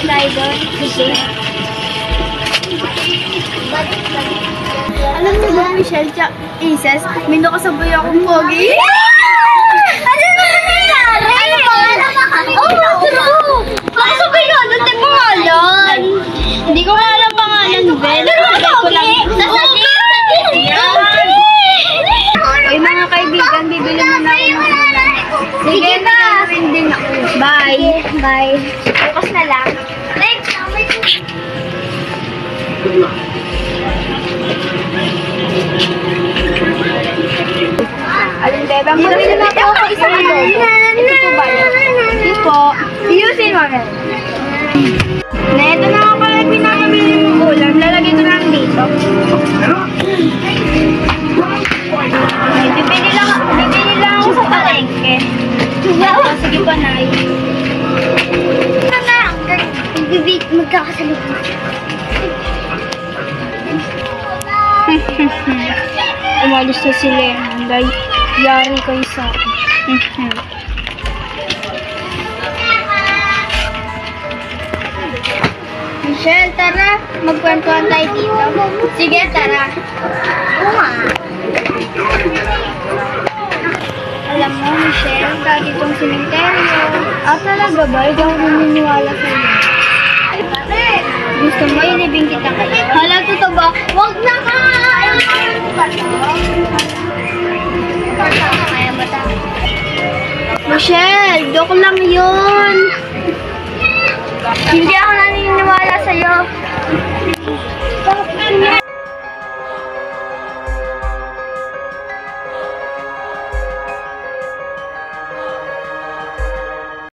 tayo doon. Alam mo ba, Michelle, Isis, may nakasaboy akong pogi. Ano naman nangyari? Ano ba? Oh, true! Nakasaboy ko, ano tayo pangalan? Hindi ko nga alam pangalan, Ben. Pero ano, nasa Ay, mga kaibigan, bibili muna ako. Sige ba? Din ako. Bye. Bye. Bukas na lang. Next. Alin, Bebang, bumili na po ako isang adobo. Ito po ba yun? Ito po. Iyusin mo, Ben. Na ito na ako pala pinakabili mong ulam. Lalagay ko lang dito. Bibili lang ako sa palengke. Sige pa, Nay. Magkakasalit mo. Umalis na si Lemon. Yari kayo sa akin. Michelle, tara. Magkwentuhan tayo dito. Sige, tara. Alam mo, Michelle, dati itong simenteryo. Talaga ba? Hindi ako naniniwala sa'yo. Gusto mo, ilibing kita kayo. Hala, totoo ba? Huwag na ka! Michelle, joke lang yun. Hindi ako naniniwala sa'yo.